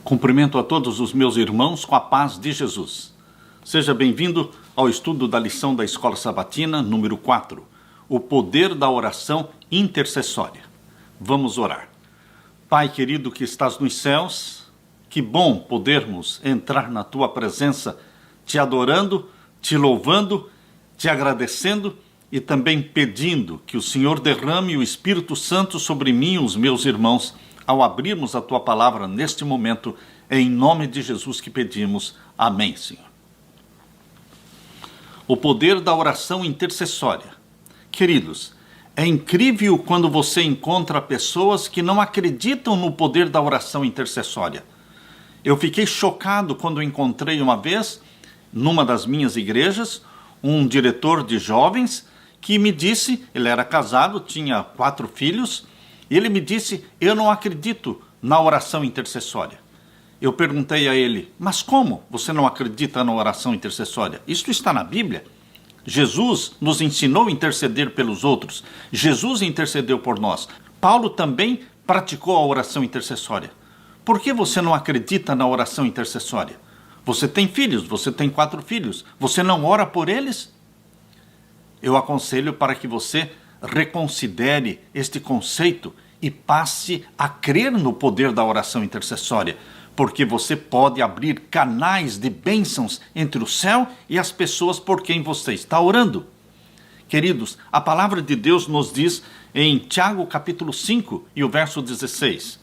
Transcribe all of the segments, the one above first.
Cumprimento a todos os meus irmãos com a paz de Jesus. Seja bem-vindo ao estudo da lição da Escola Sabatina, número 4, o poder da oração intercessória. Vamos orar. Pai querido que estás nos céus, que bom podermos entrar na Tua presença, Te adorando, Te louvando, Te agradecendo e também pedindo que o Senhor derrame o Espírito Santo sobre mim e os meus irmãos, ao abrirmos a Tua palavra neste momento, em nome de Jesus que pedimos. Amém, Senhor. O poder da oração intercessória. Queridos, é incrível quando você encontra pessoas que não acreditam no poder da oração intercessória. Eu fiquei chocado quando encontrei uma vez, numa das minhas igrejas, um diretor de jovens que me disse, ele era casado, tinha 4 filhos, e ele me disse, eu não acredito na oração intercessória. Eu perguntei a ele, mas como você não acredita na oração intercessória? Isso está na Bíblia. Jesus nos ensinou a interceder pelos outros. Jesus intercedeu por nós. Paulo também praticou a oração intercessória. Por que você não acredita na oração intercessória? Você tem filhos, você tem 4 filhos. Você não ora por eles? Eu aconselho para que você reconsidere este conceito e passe a crer no poder da oração intercessória, porque você pode abrir canais de bênçãos entre o céu e as pessoas por quem você está orando. Queridos, a palavra de Deus nos diz em Tiago capítulo 5 e o verso 16.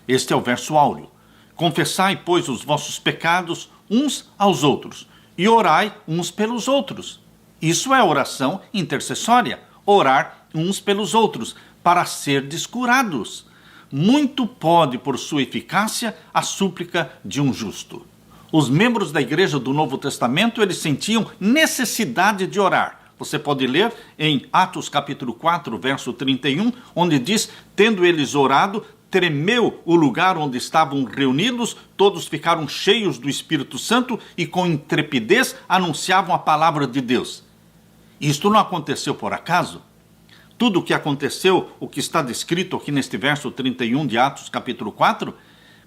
Este é o verso áureo. Confessai, pois, os vossos pecados uns aos outros e orai uns pelos outros. Isso é oração intercessória, orar uns pelos outros, para serdes curados. Muito pode, por sua eficácia, a súplica de um justo. Os membros da igreja do Novo Testamento, eles sentiam necessidade de orar. Você pode ler em Atos capítulo 4, verso 31, onde diz, tendo eles orado, tremeu o lugar onde estavam reunidos, todos ficaram cheios do Espírito Santo e com intrepidez anunciavam a palavra de Deus. Isto não aconteceu por acaso. Tudo o que aconteceu, o que está descrito aqui neste verso 31 de Atos capítulo 4,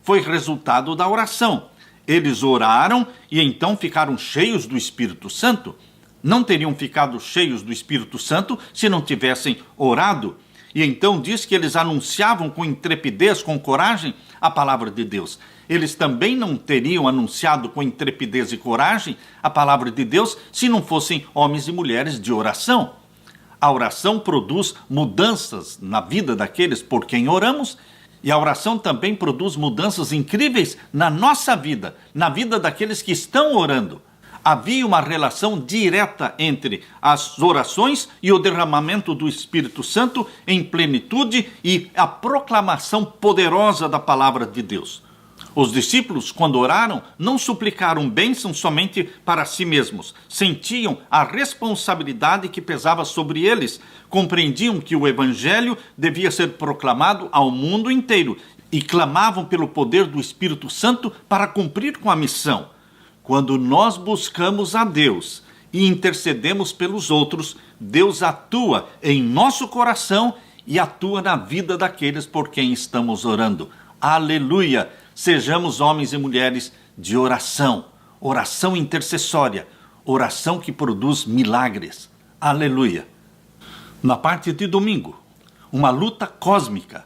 foi resultado da oração. Eles oraram e então ficaram cheios do Espírito Santo. Não teriam ficado cheios do Espírito Santo se não tivessem orado. E então diz que eles anunciavam com intrepidez, com coragem, a palavra de Deus. Eles também não teriam anunciado com intrepidez e coragem a palavra de Deus se não fossem homens e mulheres de oração. A oração produz mudanças na vida daqueles por quem oramos, e a oração também produz mudanças incríveis na nossa vida, na vida daqueles que estão orando. Havia uma relação direta entre as orações e o derramamento do Espírito Santo em plenitude e a proclamação poderosa da palavra de Deus. Os discípulos, quando oraram, não suplicaram bênção somente para si mesmos. Sentiam a responsabilidade que pesava sobre eles. Compreendiam que o evangelho devia ser proclamado ao mundo inteiro e clamavam pelo poder do Espírito Santo para cumprir com a missão. Quando nós buscamos a Deus e intercedemos pelos outros, Deus atua em nosso coração e atua na vida daqueles por quem estamos orando. Aleluia! Sejamos homens e mulheres de oração, oração intercessória, oração que produz milagres. Aleluia! Na parte de domingo, uma luta cósmica.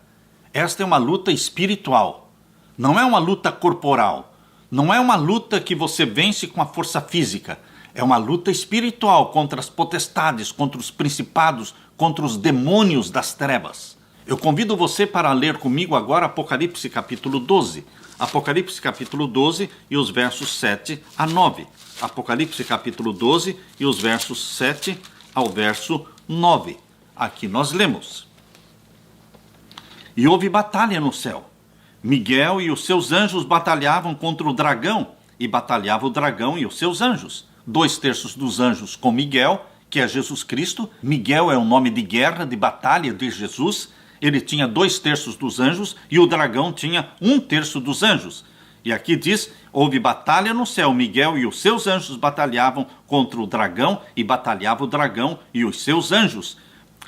Esta é uma luta espiritual, não é uma luta corporal. Não é uma luta que você vence com a força física. É uma luta espiritual contra as potestades, contra os principados, contra os demônios das trevas. Eu convido você para ler comigo agora Apocalipse capítulo 12. Apocalipse capítulo 12 e os versos 7 a 9. Apocalipse capítulo 12 e os versos 7 ao verso 9. Aqui nós lemos. E houve batalha no céu. Miguel e os seus anjos batalhavam contra o dragão, e batalhava o dragão e os seus anjos. 2/3 dos anjos com Miguel, que é Jesus Cristo. Miguel é o nome de guerra, de batalha de Jesus. Ele tinha 2/3 dos anjos e o dragão tinha 1/3 dos anjos. E aqui diz, houve batalha no céu, Miguel e os seus anjos batalhavam contra o dragão, e batalhava o dragão e os seus anjos.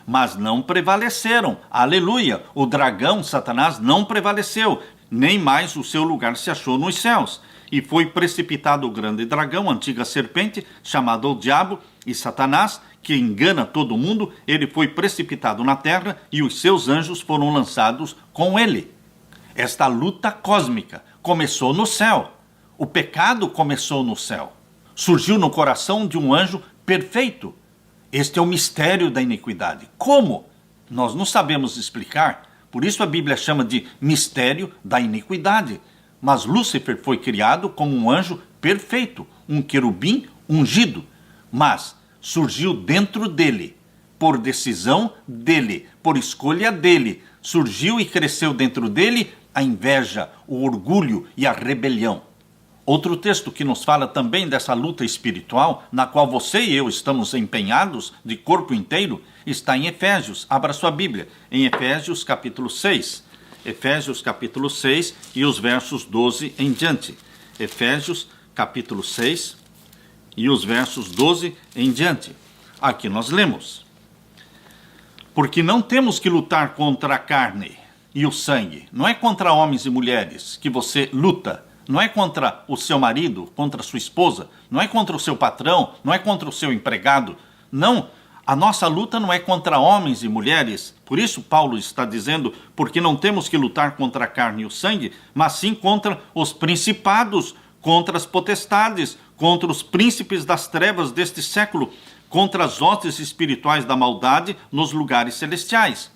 Mas não prevaleceram. Aleluia! O dragão, Satanás, não prevaleceu. nem mais o seu lugar se achou nos céus. E foi precipitado o grande dragão, a antiga serpente, chamado o Diabo e Satanás, que engana todo mundo. Ele foi precipitado na terra e os seus anjos foram lançados com ele. Esta luta cósmica começou no céu. O pecado começou no céu. Surgiu no coração de um anjo perfeito. Este é o mistério da iniquidade. Como? Nós não sabemos explicar. Por isso a Bíblia chama de mistério da iniquidade. Mas Lúcifer foi criado como um anjo perfeito, um querubim ungido. Mas surgiu dentro dele, por decisão dele, por escolha dele. Surgiu e cresceu dentro dele a inveja, o orgulho e a rebelião. Outro texto que nos fala também dessa luta espiritual, na qual você e eu estamos empenhados de corpo inteiro, está em Efésios. Abra sua Bíblia, em Efésios capítulo 6. Efésios capítulo 6 e os versos 12 em diante. Efésios capítulo 6 e os versos 12 em diante. Aqui nós lemos: porque não temos que lutar contra a carne e o sangue. Não é contra homens e mulheres que você luta. Não é contra o seu marido, contra a sua esposa. Não é contra o seu patrão, não é contra o seu empregado. Não, a nossa luta não é contra homens e mulheres. Por isso Paulo está dizendo, porque não temos que lutar contra a carne e o sangue, mas sim contra os principados, contra as potestades, contra os príncipes das trevas deste século, contra as hostes espirituais da maldade nos lugares celestiais.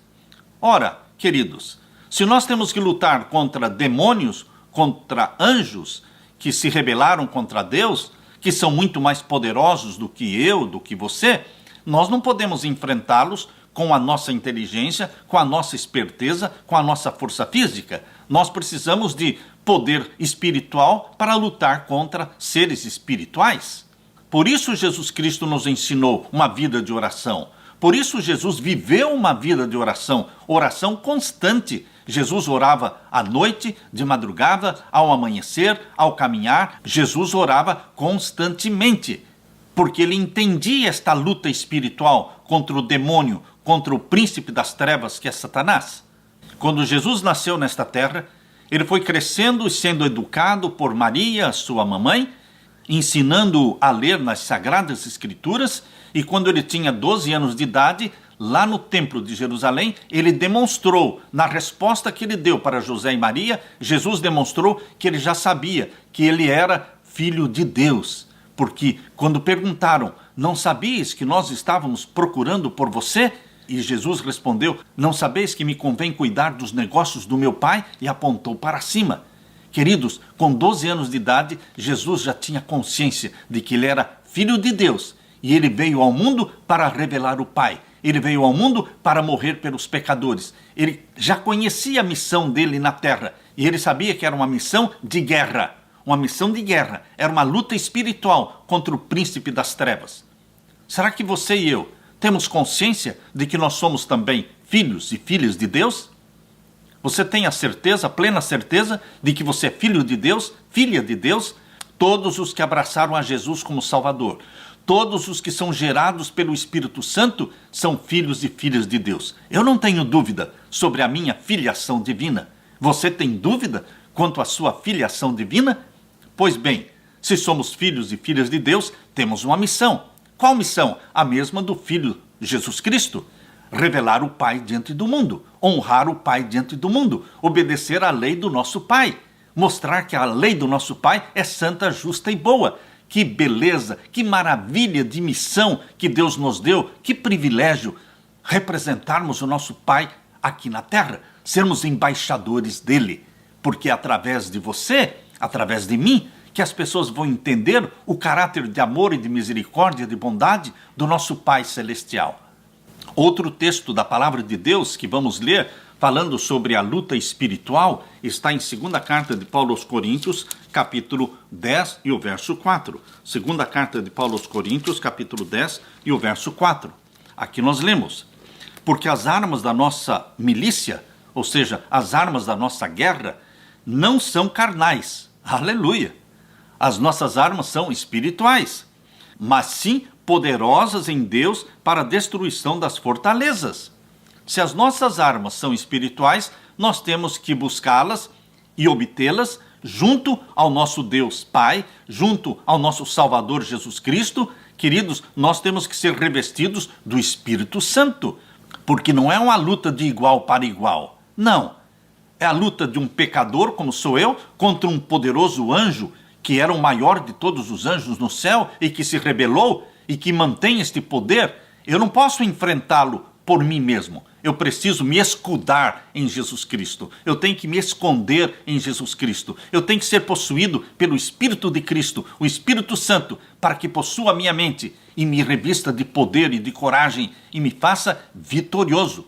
Ora, queridos, se nós temos que lutar contra demônios, contra anjos que se rebelaram contra Deus, que são muito mais poderosos do que eu, do que você, nós não podemos enfrentá-los com a nossa inteligência, com a nossa esperteza, com a nossa força física. Nós precisamos de poder espiritual para lutar contra seres espirituais. Por isso Jesus Cristo nos ensinou uma vida de oração. Por isso Jesus viveu uma vida de oração, oração constante. Jesus orava à noite, de madrugada, ao amanhecer, ao caminhar. Jesus orava constantemente, porque ele entendia esta luta espiritual contra o demônio, contra o príncipe das trevas, que é Satanás. Quando Jesus nasceu nesta terra, ele foi crescendo e sendo educado por Maria, sua mamãe, ensinando-o a ler nas Sagradas Escrituras, e quando ele tinha 12 anos de idade, lá no Templo de Jerusalém, ele demonstrou, na resposta que ele deu para José e Maria, Jesus demonstrou que ele já sabia que ele era filho de Deus. Porque quando perguntaram, não sabias que nós estávamos procurando por você? E Jesus respondeu, não sabeis que me convém cuidar dos negócios do meu Pai? E apontou para cima. Queridos, com 12 anos de idade, Jesus já tinha consciência de que ele era filho de Deus. E ele veio ao mundo para revelar o Pai. Ele veio ao mundo para morrer pelos pecadores. Ele já conhecia a missão dele na terra. E ele sabia que era uma missão de guerra. Uma missão de guerra. Era uma luta espiritual contra o príncipe das trevas. Será que você e eu temos consciência de que nós somos também filhos e filhas de Deus? Você tem a certeza, a plena certeza, de que você é filho de Deus, filha de Deus? Todos os que abraçaram a Jesus como Salvador, todos os que são gerados pelo Espírito Santo, são filhos e filhas de Deus. Eu não tenho dúvida sobre a minha filiação divina. Você tem dúvida quanto à sua filiação divina? Pois bem, se somos filhos e filhas de Deus, temos uma missão. Qual missão? A mesma do Filho Jesus Cristo. Revelar o Pai diante do mundo, honrar o Pai diante do mundo, obedecer à lei do nosso Pai, mostrar que a lei do nosso Pai é santa, justa e boa. Que beleza, que maravilha de missão que Deus nos deu, que privilégio representarmos o nosso Pai aqui na terra, sermos embaixadores dele, porque através de você, através de mim, que as pessoas vão entender o caráter de amor e de misericórdia, de bondade do nosso Pai Celestial. Outro texto da palavra de Deus que vamos ler, falando sobre a luta espiritual, está em 2ª carta de Paulo aos Coríntios, capítulo 10 e o verso 4. 2ª carta de Paulo aos Coríntios, capítulo 10 e o verso 4. Aqui nós lemos, porque as armas da nossa milícia, ou seja, as armas da nossa guerra, não são carnais. Aleluia! As nossas armas são espirituais, mas sim poderosas em Deus para a destruição das fortalezas. Se as nossas armas são espirituais, nós temos que buscá-las e obtê-las junto ao nosso Deus Pai, junto ao nosso Salvador Jesus Cristo. Queridos, nós temos que ser revestidos do Espírito Santo, porque não é uma luta de igual para igual. Não, é a luta de um pecador, como sou eu, contra um poderoso anjo, que era o maior de todos os anjos no céu e que se rebelou e que mantém este poder. Eu não posso enfrentá-lo por mim mesmo. Eu preciso me escudar em Jesus Cristo. Eu tenho que me esconder em Jesus Cristo. Eu tenho que ser possuído pelo Espírito de Cristo, o Espírito Santo, para que possua a minha mente e me revista de poder e de coragem e me faça vitorioso.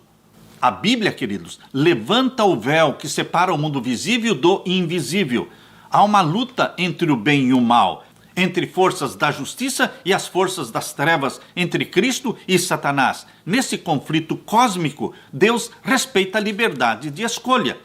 A Bíblia, queridos, levanta o véu que separa o mundo visível do invisível. Há uma luta entre o bem e o mal, entre forças da justiça e as forças das trevas, entre Cristo e Satanás. Nesse conflito cósmico, Deus respeita a liberdade de escolha.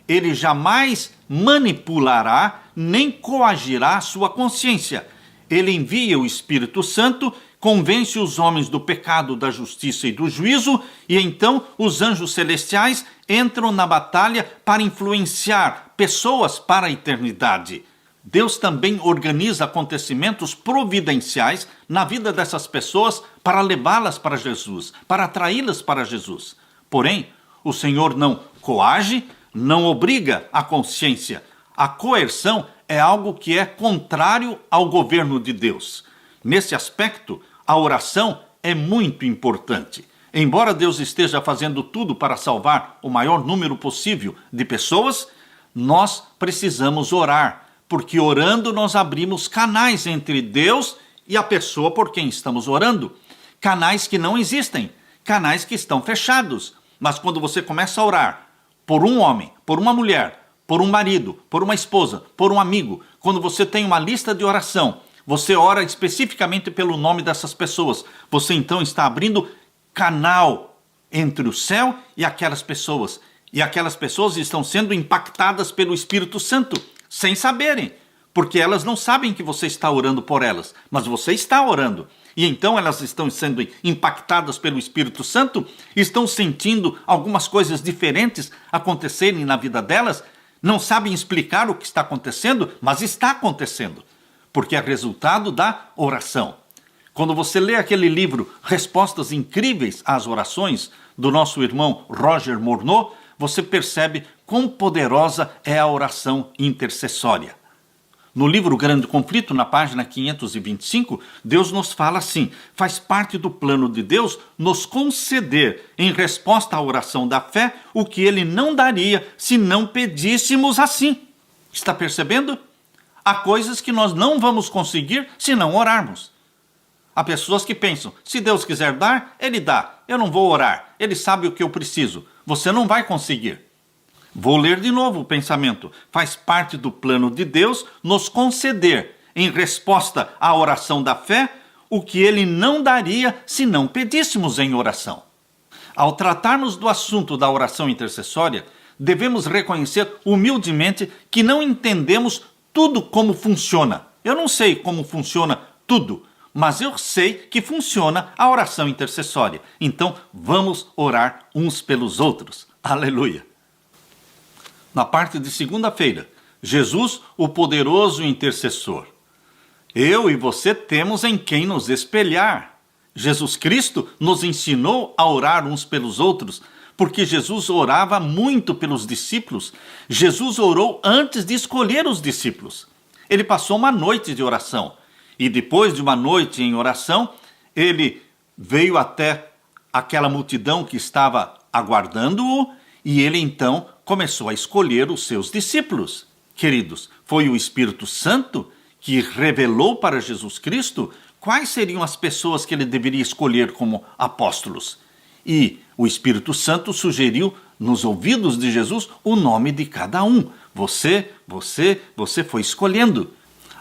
Ele jamais manipulará nem coagirá a sua consciência. Ele envia o Espírito Santo, convence os homens do pecado, da justiça e do juízo, e então os anjos celestiais entram na batalha para influenciar pessoas para a eternidade. Deus também organiza acontecimentos providenciais na vida dessas pessoas para levá-las para Jesus, para atraí-las para Jesus. Porém, o Senhor não coage, não obriga a consciência. A coerção é algo que é contrário ao governo de Deus. Nesse aspecto, a oração é muito importante. Embora Deus esteja fazendo tudo para salvar o maior número possível de pessoas, nós precisamos orar, porque orando nós abrimos canais entre Deus e a pessoa por quem estamos orando. Canais que não existem, canais que estão fechados. Mas quando você começa a orar por um homem, por uma mulher, por um marido, por uma esposa, por um amigo, quando você tem uma lista de oração, você ora especificamente pelo nome dessas pessoas, você então está abrindo canal entre o céu e aquelas pessoas. E aquelas pessoas estão sendo impactadas pelo Espírito Santo, sem saberem, porque elas não sabem que você está orando por elas, mas você está orando. E então elas estão sendo impactadas pelo Espírito Santo, estão sentindo algumas coisas diferentes acontecerem na vida delas, não sabem explicar o que está acontecendo, mas está acontecendo, porque é resultado da oração. Quando você lê aquele livro Respostas Incríveis às Orações, do nosso irmão Roger Morneau, você percebe quão poderosa é a oração intercessória. No livro Grande Conflito, na página 525, Deus nos fala assim: faz parte do plano de Deus nos conceder, em resposta à oração da fé, o que Ele não daria se não pedíssemos assim. Está percebendo? Há coisas que nós não vamos conseguir se não orarmos. Há pessoas que pensam, se Deus quiser dar, Ele dá. Eu não vou orar. Ele sabe o que eu preciso. Você não vai conseguir. Vou ler de novo o pensamento. Faz parte do plano de Deus nos conceder, em resposta à oração da fé, o que Ele não daria se não pedíssemos em oração. Ao tratarmos do assunto da oração intercessória, devemos reconhecer humildemente que não entendemos tudo como funciona. Eu não sei como funciona tudo, mas eu sei que funciona a oração intercessória. Então, vamos orar uns pelos outros. Aleluia! Na parte de segunda-feira, Jesus, o poderoso intercessor. Eu e você temos em quem nos espelhar. Jesus Cristo nos ensinou a orar uns pelos outros, porque Jesus orava muito pelos discípulos. Jesus orou antes de escolher os discípulos. Ele passou uma noite de oração. E depois de uma noite em oração, ele veio até aquela multidão que estava aguardando-o, e ele então começou a escolher os seus discípulos. Queridos, foi o Espírito Santo que revelou para Jesus Cristo quais seriam as pessoas que ele deveria escolher como apóstolos. E o Espírito Santo sugeriu nos ouvidos de Jesus o nome de cada um. Você foi escolhendo.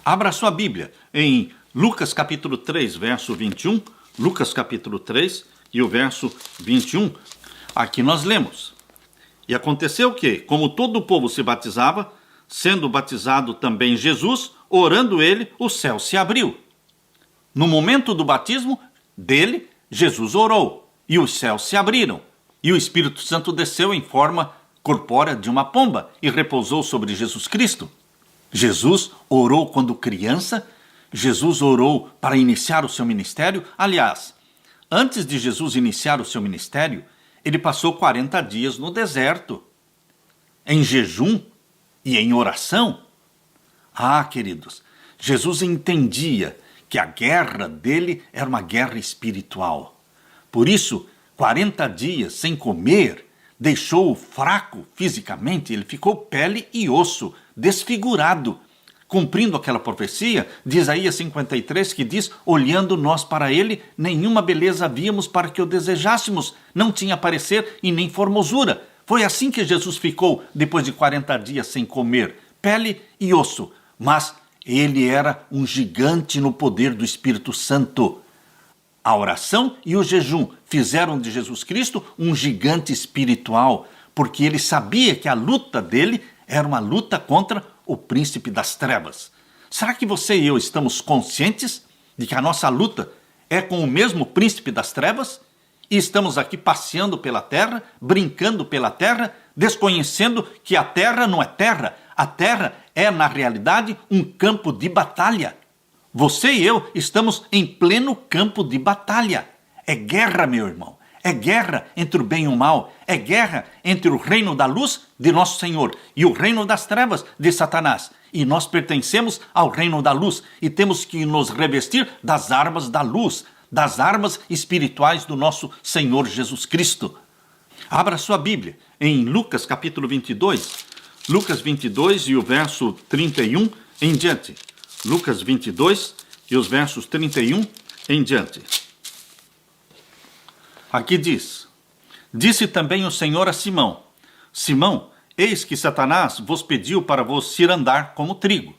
Abra sua Bíblia em Lucas capítulo 3, verso 21. Lucas capítulo 3 e o verso 21. Aqui nós lemos: e aconteceu que, como todo o povo se batizava, sendo batizado também Jesus, orando ele, o céu se abriu. No momento do batismo Jesus orou, e os céus se abriram, e o Espírito Santo desceu em forma corpórea de uma pomba e repousou sobre Jesus Cristo. Jesus orou quando criança, Jesus orou para iniciar o seu ministério. Aliás, antes de Jesus iniciar o seu ministério, ele passou 40 dias no deserto, em jejum e em oração. Ah, queridos, Jesus entendia que a guerra dele era uma guerra espiritual. Por isso, 40 dias sem comer, deixou-o fraco fisicamente, ele ficou pele e osso, desfigurado, cumprindo aquela profecia de Isaías 53, que diz: olhando nós para ele, nenhuma beleza víamos para que o desejássemos, não tinha parecer e nem formosura. Foi assim que Jesus ficou depois de 40 dias sem comer, pele e osso, mas ele era um gigante no poder do Espírito Santo. A oração e o jejum fizeram de Jesus Cristo um gigante espiritual, porque ele sabia que a luta dele era uma luta contra o príncipe das trevas. Será que você e eu estamos conscientes de que a nossa luta é com o mesmo príncipe das trevas? E estamos aqui passeando pela terra, brincando pela terra, desconhecendo que a terra não é terra. A terra é, na realidade, um campo de batalha. Você e eu estamos em pleno campo de batalha. É guerra, meu irmão. É guerra entre o bem e o mal. É guerra entre o reino da luz de nosso Senhor e o reino das trevas de Satanás. E nós pertencemos ao reino da luz e temos que nos revestir das armas da luz, das armas espirituais do nosso Senhor Jesus Cristo. Abra sua Bíblia em Lucas capítulo 22. Lucas 22 e o verso 31 em diante. Lucas 22 e os versos 31 em diante. Aqui diz: disse também o Senhor a Simão: Simão, eis que Satanás vos pediu para vos cirandar como trigo.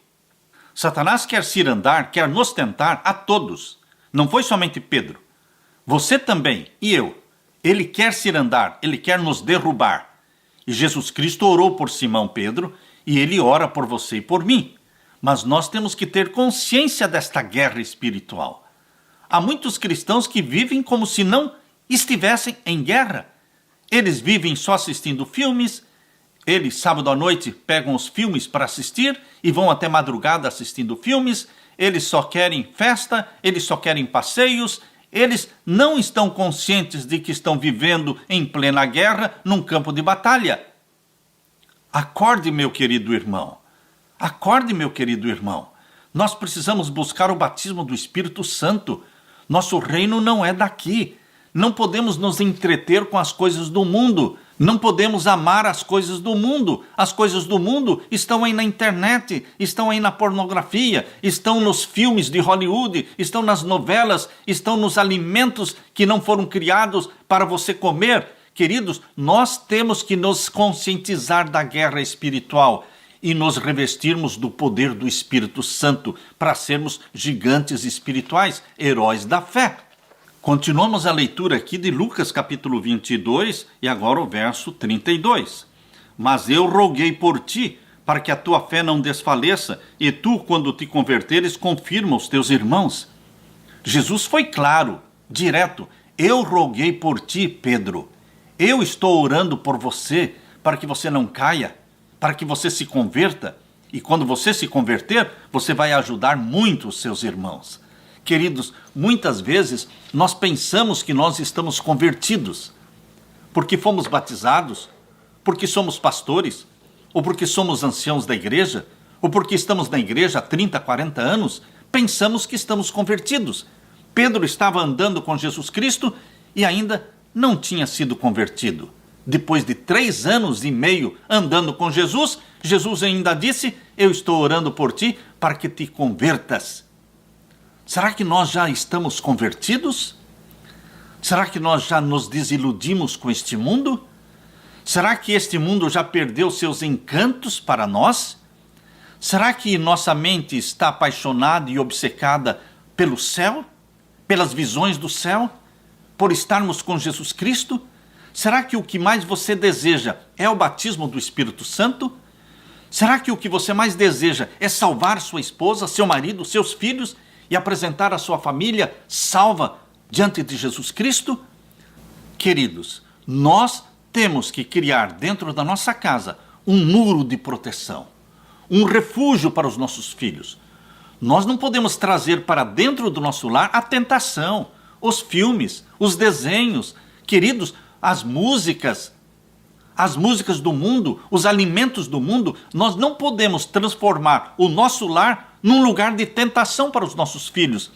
Satanás quer cirandar, quer nos tentar a todos. Não foi somente Pedro. Você também e eu. Ele quer cirandar, ele quer nos derrubar. E Jesus Cristo orou por Simão Pedro e ele ora por você e por mim. Mas nós temos que ter consciência desta guerra espiritual. Há muitos cristãos que vivem como se não estivessem em guerra. Eles vivem só assistindo filmes. Eles, sábado à noite, pegam os filmes para assistir e vão até madrugada assistindo filmes. Eles só querem festa, eles só querem passeios. Eles não estão conscientes de que estão vivendo em plena guerra, num campo de batalha. Acorde, meu querido irmão. Acorde, meu querido irmão. Nós precisamos buscar o batismo do Espírito Santo. Nosso reino não é daqui. Não podemos nos entreter com as coisas do mundo. Não podemos amar as coisas do mundo. As coisas do mundo estão aí na internet, estão aí na pornografia, estão nos filmes de Hollywood, estão nas novelas, estão nos alimentos que não foram criados para você comer. Queridos, nós temos que nos conscientizar da guerra espiritual e nos revestirmos do poder do Espírito Santo para sermos gigantes espirituais, heróis da fé. Continuamos a leitura aqui de Lucas capítulo 22 e agora o verso 32. Mas eu roguei por ti, para que a tua fé não desfaleça, e tu, quando te converteres, confirma os teus irmãos. Jesus foi claro, direto. Eu roguei por ti, Pedro. Eu estou orando por você, para que você não caia, para que você se converta. E quando você se converter, você vai ajudar muito os seus irmãos. Queridos, muitas vezes nós pensamos que nós estamos convertidos porque fomos batizados, porque somos pastores, ou porque somos anciãos da igreja, ou porque estamos na igreja há 30, 40 anos, pensamos que estamos convertidos. Pedro estava andando com Jesus Cristo e ainda não tinha sido convertido. Depois de 3 anos e meio andando com Jesus, Jesus ainda disse: eu estou orando por ti para que te convertas. Será que nós já estamos convertidos? Será que nós já nos desiludimos com este mundo? Será que este mundo já perdeu seus encantos para nós? Será que nossa mente está apaixonada e obcecada pelo céu? Pelas visões do céu? Por estarmos com Jesus Cristo? Será que o que mais você deseja é o batismo do Espírito Santo? Será que o que você mais deseja é salvar sua esposa, seu marido, seus filhos e apresentar a sua família salva diante de Jesus Cristo? Queridos, nós temos que criar dentro da nossa casa um muro de proteção, um refúgio para os nossos filhos. Nós não podemos trazer para dentro do nosso lar a tentação, os filmes, os desenhos, queridos, as músicas do mundo, os alimentos do mundo. Nós não podemos transformar o nosso lar num lugar de tentação para os nossos filhos.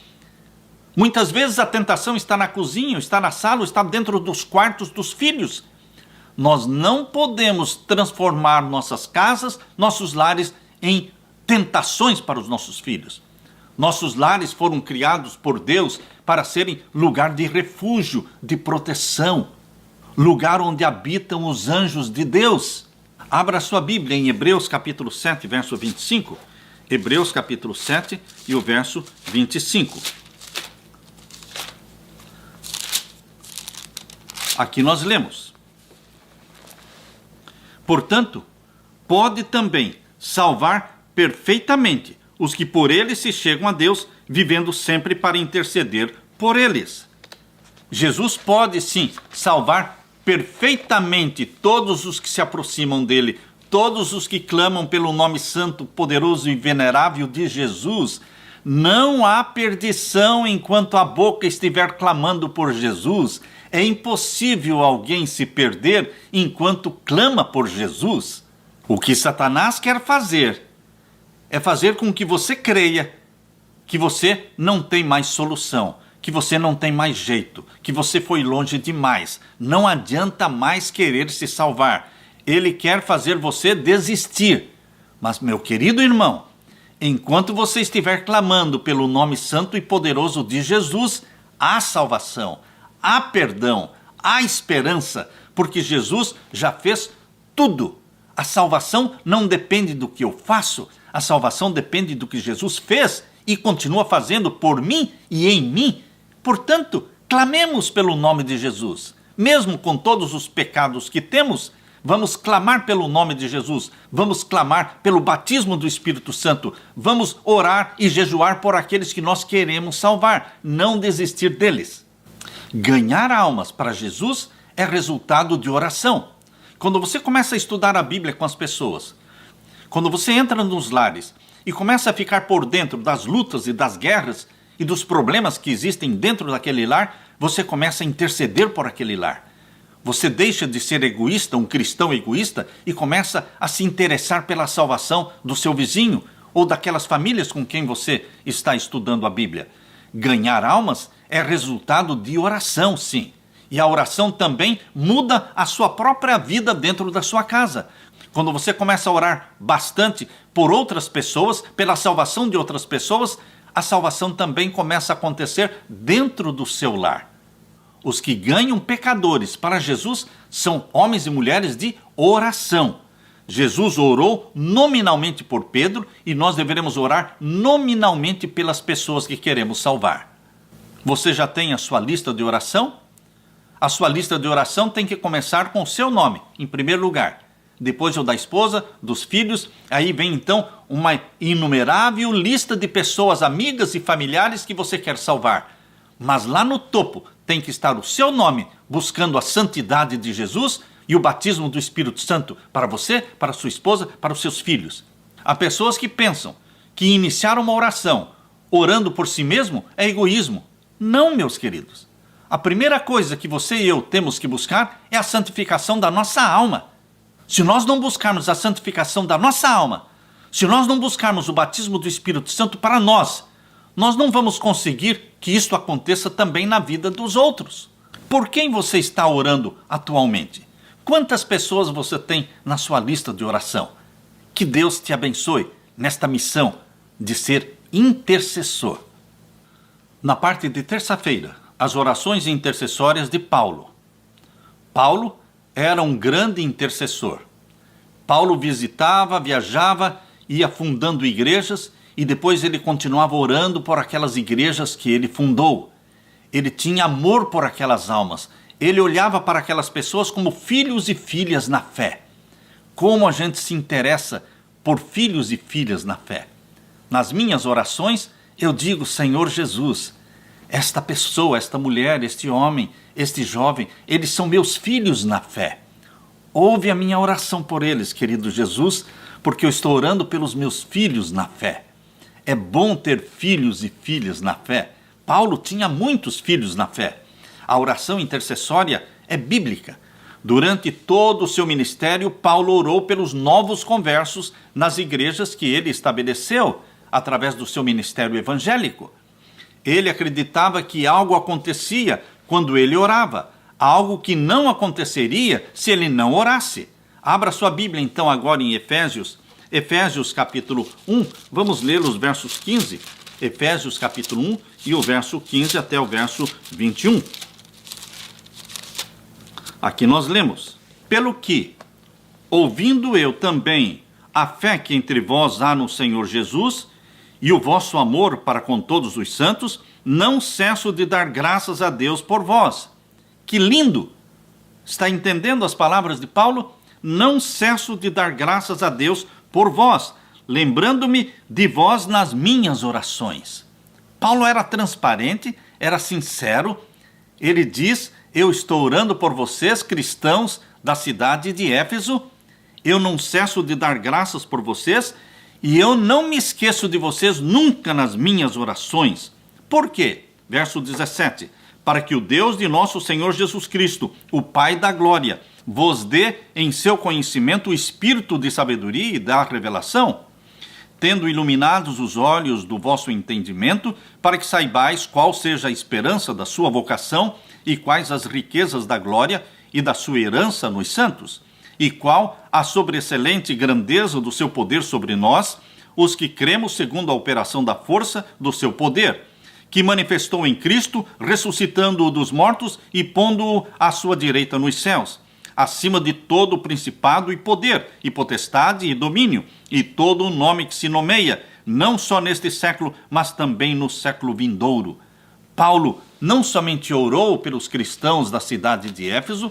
Muitas vezes a tentação está na cozinha, está na sala, está dentro dos quartos dos filhos. Nós não podemos transformar nossas casas, nossos lares em tentações para os nossos filhos. Nossos lares foram criados por Deus para serem lugar de refúgio, de proteção, lugar onde habitam os anjos de Deus. Abra sua Bíblia em Hebreus capítulo 7, verso 25. Hebreus capítulo 7 e o verso 25. Aqui nós lemos: portanto, pode também salvar perfeitamente os que por ele se chegam a Deus, vivendo sempre para interceder por eles. Jesus pode sim salvar perfeitamente todos os que se aproximam dele, todos os que clamam pelo nome santo, poderoso e venerável de Jesus. Não há perdição enquanto a boca estiver clamando por Jesus. É impossível alguém se perder enquanto clama por Jesus. O que Satanás quer fazer é fazer com que você creia que você não tem mais solução, que você não tem mais jeito, que você foi longe demais. Não adianta mais querer se salvar. Ele quer fazer você desistir. Mas, meu querido irmão, enquanto você estiver clamando pelo nome santo e poderoso de Jesus, há salvação, há perdão, há esperança, porque Jesus já fez tudo. A salvação não depende do que eu faço, a salvação depende do que Jesus fez e continua fazendo por mim e em mim. Portanto, clamemos pelo nome de Jesus. Mesmo com todos os pecados que temos, vamos clamar pelo nome de Jesus. Vamos clamar pelo batismo do Espírito Santo. Vamos orar e jejuar por aqueles que nós queremos salvar. Não desistir deles. Ganhar almas para Jesus é resultado de oração. Quando você começa a estudar a Bíblia com as pessoas, quando você entra nos lares e começa a ficar por dentro das lutas e das guerras e dos problemas que existem dentro daquele lar, você começa a interceder por aquele lar. Você deixa de ser egoísta, um cristão egoísta, e começa a se interessar pela salvação do seu vizinho ou daquelas famílias com quem você está estudando a Bíblia. Ganhar almas é resultado de oração, sim. E a oração também muda a sua própria vida dentro da sua casa. Quando você começa a orar bastante por outras pessoas, pela salvação de outras pessoas, a salvação também começa a acontecer dentro do seu lar. Os que ganham pecadores para Jesus são homens e mulheres de oração. Jesus orou nominalmente por Pedro e nós deveremos orar nominalmente pelas pessoas que queremos salvar. Você já tem a sua lista de oração? A sua lista de oração tem que começar com o seu nome, em primeiro lugar. Depois o da esposa, dos filhos, aí vem então uma inumerável lista de pessoas, amigas e familiares que você quer salvar. Mas lá no topo tem que estar o seu nome, buscando a santidade de Jesus e o batismo do Espírito Santo para você, para sua esposa, para os seus filhos. Há pessoas que pensam que iniciar uma oração orando por si mesmo é egoísmo. Não, meus queridos. A primeira coisa que você e eu temos que buscar é a santificação da nossa alma. Se nós não buscarmos a santificação da nossa alma, se nós não buscarmos o batismo do Espírito Santo para nós não vamos conseguir que isto aconteça também na vida dos outros. Por quem você está orando atualmente? Quantas pessoas você tem na sua lista de oração? Que Deus te abençoe nesta missão de ser intercessor. Na parte de terça-feira, as orações intercessórias de Paulo. Paulo era um grande intercessor. Paulo visitava, viajava, ia fundando igrejas e depois ele continuava orando por aquelas igrejas que ele fundou. Ele tinha amor por aquelas almas. Ele olhava para aquelas pessoas como filhos e filhas na fé. Como a gente se interessa por filhos e filhas na fé. Nas minhas orações, eu digo: Senhor Jesus, esta pessoa, esta mulher, este homem, este jovem, eles são meus filhos na fé. Ouve a minha oração por eles, querido Jesus, porque eu estou orando pelos meus filhos na fé. É bom ter filhos e filhas na fé. Paulo tinha muitos filhos na fé. A oração intercessória é bíblica. Durante todo o seu ministério, Paulo orou pelos novos conversos nas igrejas que ele estabeleceu através do seu ministério evangélico. Ele acreditava que algo acontecia quando ele orava, algo que não aconteceria se ele não orasse. Abra sua Bíblia então agora em Efésios capítulo 1, vamos ler os versos 15, Efésios capítulo 1 e o verso 15 até o verso 21. Aqui nós lemos: pelo que, ouvindo eu também a fé que entre vós há no Senhor Jesus e o vosso amor para com todos os santos, não cesso de dar graças a Deus por vós. Que lindo! Está entendendo as palavras de Paulo? Não cesso de dar graças a Deus por vós, lembrando-me de vós nas minhas orações. Paulo era transparente, era sincero. Ele diz: eu estou orando por vocês, cristãos da cidade de Éfeso. Eu não cesso de dar graças por vocês e eu não me esqueço de vocês nunca nas minhas orações. Por quê? Verso 17. Para que o Deus de nosso Senhor Jesus Cristo, o Pai da glória, vos dê em seu conhecimento o espírito de sabedoria e da revelação, tendo iluminados os olhos do vosso entendimento, para que saibais qual seja a esperança da sua vocação e quais as riquezas da glória e da sua herança nos santos, e qual a sobreexcelente grandeza do seu poder sobre nós, os que cremos segundo a operação da força do seu poder, que manifestou em Cristo, ressuscitando-o dos mortos e pondo-o à sua direita nos céus, acima de todo principado e poder, e potestade e domínio, e todo o nome que se nomeia, não só neste século, mas também no século vindouro. Paulo não somente orou pelos cristãos da cidade de Éfeso,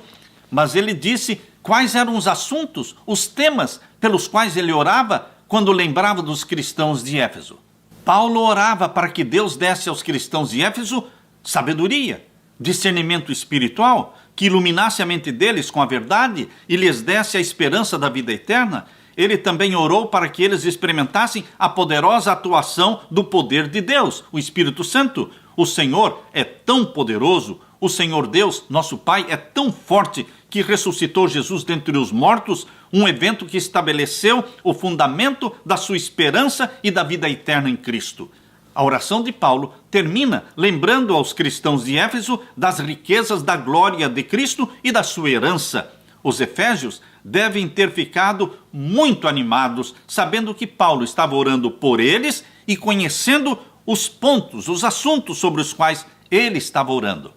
mas ele disse quais eram os assuntos, os temas pelos quais ele orava quando lembrava dos cristãos de Éfeso. Paulo orava para que Deus desse aos cristãos de Éfeso sabedoria, discernimento espiritual, que iluminasse a mente deles com a verdade e lhes desse a esperança da vida eterna. Ele também orou para que eles experimentassem a poderosa atuação do poder de Deus, o Espírito Santo. O Senhor é tão poderoso, o Senhor Deus, nosso Pai, é tão forte que ressuscitou Jesus dentre os mortos, um evento que estabeleceu o fundamento da sua esperança e da vida eterna em Cristo. A oração de Paulo termina lembrando aos cristãos de Éfeso das riquezas da glória de Cristo e da sua herança. Os efésios devem ter ficado muito animados, sabendo que Paulo estava orando por eles e conhecendo os pontos, os assuntos sobre os quais ele estava orando.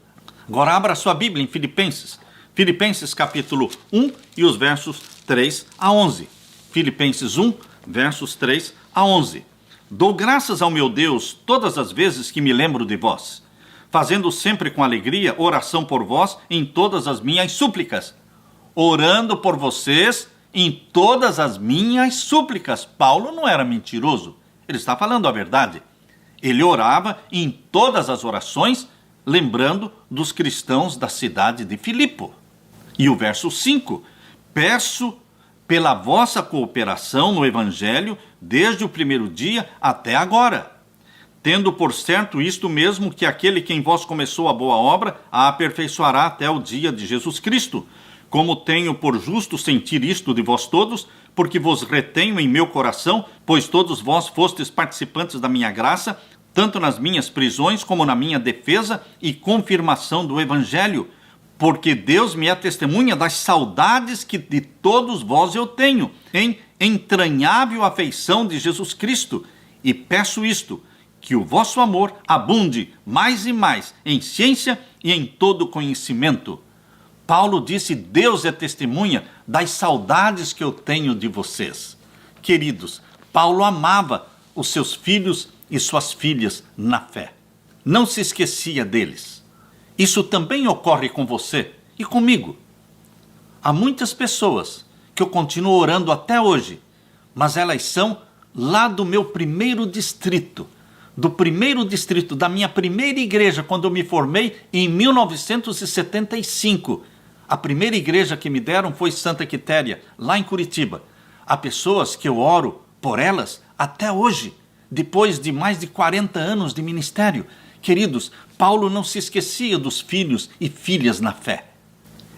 Agora abra sua Bíblia em Filipenses capítulo 1 e os versos 3 a 11. Filipenses 1, versos 3 a 11. Dou graças ao meu Deus todas as vezes que me lembro de vós, fazendo sempre com alegria oração por vós em todas as minhas súplicas. Orando por vocês em todas as minhas súplicas. Paulo não era mentiroso, ele está falando a verdade. Ele orava em todas as orações, lembrando dos cristãos da cidade de Filipe. E o verso 5, peço pela vossa cooperação no Evangelho, desde o primeiro dia até agora, tendo por certo isto mesmo, que aquele que em vós começou a boa obra, a aperfeiçoará até o dia de Jesus Cristo. Como tenho por justo sentir isto de vós todos, porque vos retenho em meu coração, pois todos vós fostes participantes da minha graça, tanto nas minhas prisões como na minha defesa e confirmação do Evangelho, porque Deus me é testemunha das saudades que de todos vós eu tenho, em entranhável afeição de Jesus Cristo, e peço isto, que o vosso amor abunde mais e mais em ciência e em todo conhecimento. Paulo disse: Deus é testemunha das saudades que eu tenho de vocês. Queridos, Paulo amava os seus filhos e suas filhas na fé. Não se esquecia deles. Isso também ocorre com você e comigo. Há muitas pessoas que eu continuo orando até hoje, mas elas são lá do meu primeiro distrito, da minha primeira igreja, quando eu me formei em 1975. A primeira igreja que me deram foi Santa Quitéria, lá em Curitiba. Há pessoas que eu oro por elas até hoje, depois de mais de 40 anos de ministério. Queridos, Paulo não se esquecia dos filhos e filhas na fé.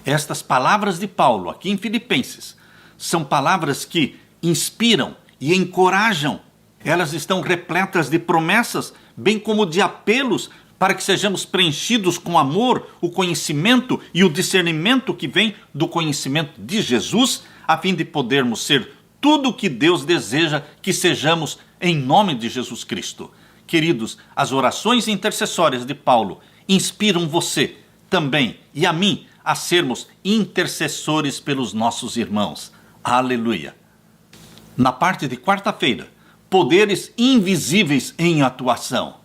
Estas palavras de Paulo, aqui em Filipenses, são palavras que inspiram e encorajam. Elas estão repletas de promessas, bem como de apelos para que sejamos preenchidos com amor, o conhecimento e o discernimento que vem do conhecimento de Jesus, a fim de podermos ser tudo o que Deus deseja que sejamos em nome de Jesus Cristo. Queridos, as orações intercessórias de Paulo inspiram você também e a mim a sermos intercessores pelos nossos irmãos. Aleluia! Na parte de quarta-feira, poderes invisíveis em atuação.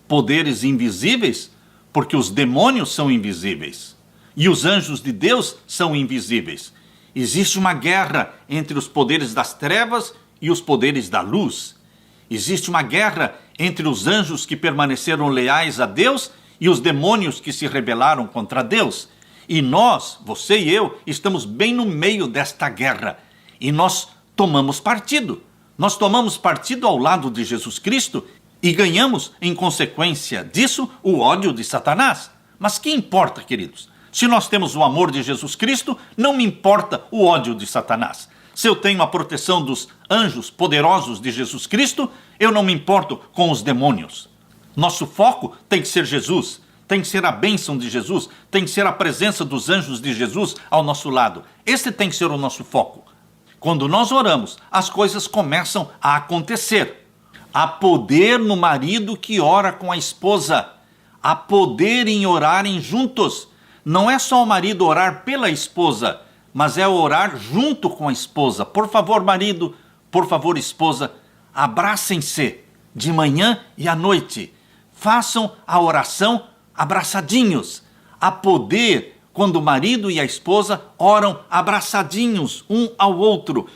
Poderes invisíveis porque os demônios são invisíveis e os anjos de Deus são invisíveis. Existe uma guerra entre os poderes das trevas e os poderes da luz. Existe uma guerra entre os anjos que permaneceram leais a Deus e os demônios que se rebelaram contra Deus. E nós, você e eu, estamos bem no meio desta guerra. E nós tomamos partido. Nós tomamos partido ao lado de Jesus Cristo e ganhamos, em consequência disso, o ódio de Satanás. Mas que importa, queridos? Se nós temos o amor de Jesus Cristo, não me importa o ódio de Satanás. Se eu tenho a proteção dos anjos poderosos de Jesus Cristo, eu não me importo com os demônios. Nosso foco tem que ser Jesus, tem que ser a bênção de Jesus, tem que ser a presença dos anjos de Jesus ao nosso lado. Esse tem que ser o nosso foco. Quando nós oramos, as coisas começam a acontecer. Há poder no marido que ora com a esposa. Há poder em orarem juntos. Não é só o marido orar pela esposa, mas é orar junto com a esposa. Por favor, marido, por favor, esposa, abracem-se de manhã e à noite. Façam a oração abraçadinhos. Há poder quando o marido e a esposa oram abraçadinhos um ao outro.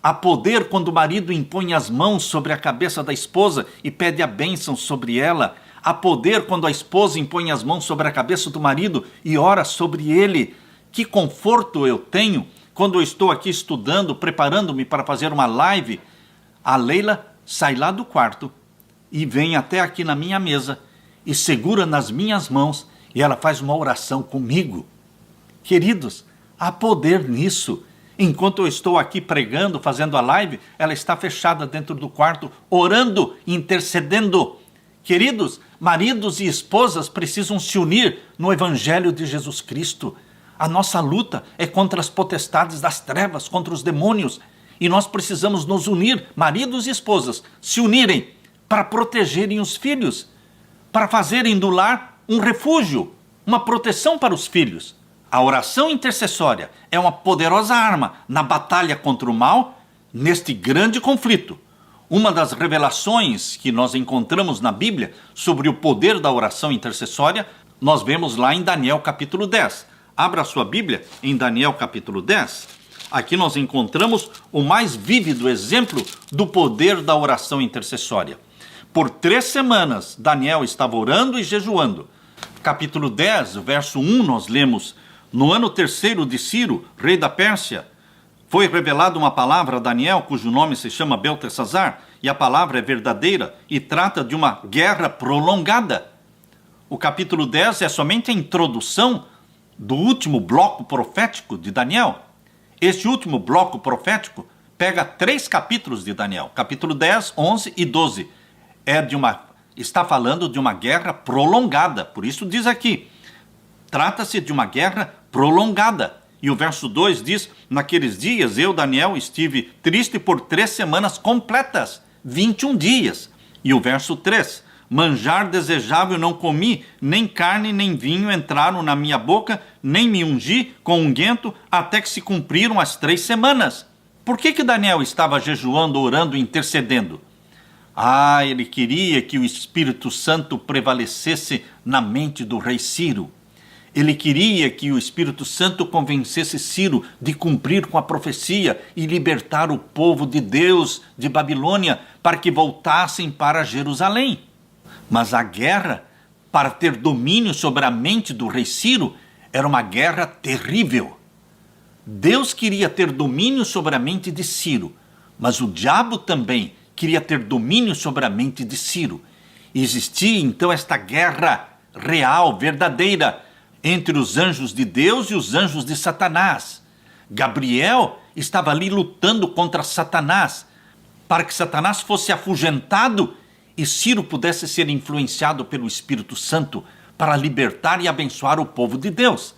Há poder quando o marido impõe as mãos sobre a cabeça da esposa e pede a bênção sobre ela. Há poder quando a esposa impõe as mãos sobre a cabeça do marido e ora sobre ele. Que conforto eu tenho quando eu estou aqui estudando, preparando-me para fazer uma live. A Leila sai lá do quarto e vem até aqui na minha mesa e segura nas minhas mãos e ela faz uma oração comigo. Queridos, há poder nisso. Enquanto eu estou aqui pregando, fazendo a live, ela está fechada dentro do quarto, orando, intercedendo. Queridos, maridos e esposas precisam se unir no Evangelho de Jesus Cristo. A nossa luta é contra as potestades das trevas, contra os demônios. E nós precisamos nos unir, maridos e esposas, se unirem para protegerem os filhos, para fazerem do lar um refúgio, uma proteção para os filhos. A oração intercessória é uma poderosa arma na batalha contra o mal, neste grande conflito. Uma das revelações que nós encontramos na Bíblia sobre o poder da oração intercessória, nós vemos lá em Daniel capítulo 10. Abra a sua Bíblia em Daniel capítulo 10. Aqui nós encontramos o mais vívido exemplo do poder da oração intercessória. Por 3 semanas, Daniel estava orando e jejuando. Capítulo 10, verso 1, nós lemos: no ano 3º de Ciro, rei da Pérsia, foi revelada uma palavra a Daniel, cujo nome se chama Beltesazar, e a palavra é verdadeira e trata de uma guerra prolongada. O capítulo 10 é somente a introdução do último bloco profético de Daniel. Este último bloco profético pega 3 capítulos de Daniel, capítulo 10, 11 e 12. Está falando de uma guerra prolongada, por isso diz aqui, trata-se de uma guerra prolongada. E o verso 2 diz: naqueles dias eu, Daniel, estive triste por 3 semanas completas, 21 dias. E o verso 3: manjar desejável não comi, nem carne nem vinho entraram na minha boca, nem me ungi com unguento, até que se cumpriram as 3 semanas. Por que Daniel estava jejuando, orando e intercedendo? Ele queria que o Espírito Santo prevalecesse na mente do rei Ciro. Ele queria que o Espírito Santo convencesse Ciro de cumprir com a profecia e libertar o povo de Deus de Babilônia para que voltassem para Jerusalém. Mas a guerra, para ter domínio sobre a mente do rei Ciro, Era uma guerra terrível. Deus queria ter domínio sobre a mente de Ciro, mas o diabo também queria ter domínio sobre a mente de Ciro. E existia então esta guerra real, verdadeira, entre os anjos de Deus e os anjos de Satanás. Gabriel estava ali lutando contra Satanás, para que Satanás fosse afugentado e Ciro pudesse ser influenciado pelo Espírito Santo para libertar e abençoar o povo de Deus.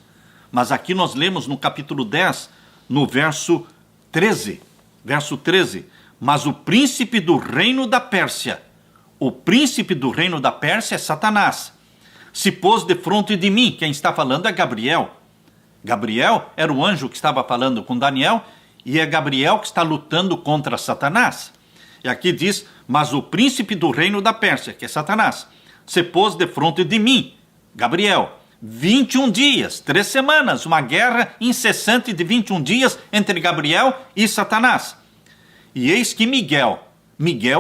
Mas aqui nós lemos no capítulo 10, no verso 13, mas o príncipe do reino da Pérsia, o príncipe do reino da Pérsia é Satanás, se pôs defronte de mim. Quem está falando é Gabriel. Gabriel era o anjo que estava falando com Daniel, e é Gabriel que está lutando contra Satanás. E aqui diz, mas o príncipe do reino da Pérsia, que é Satanás, se pôs defronte de mim, Gabriel, 21 dias, 3 semanas, uma guerra incessante de 21 dias entre Gabriel e Satanás. E eis que Miguel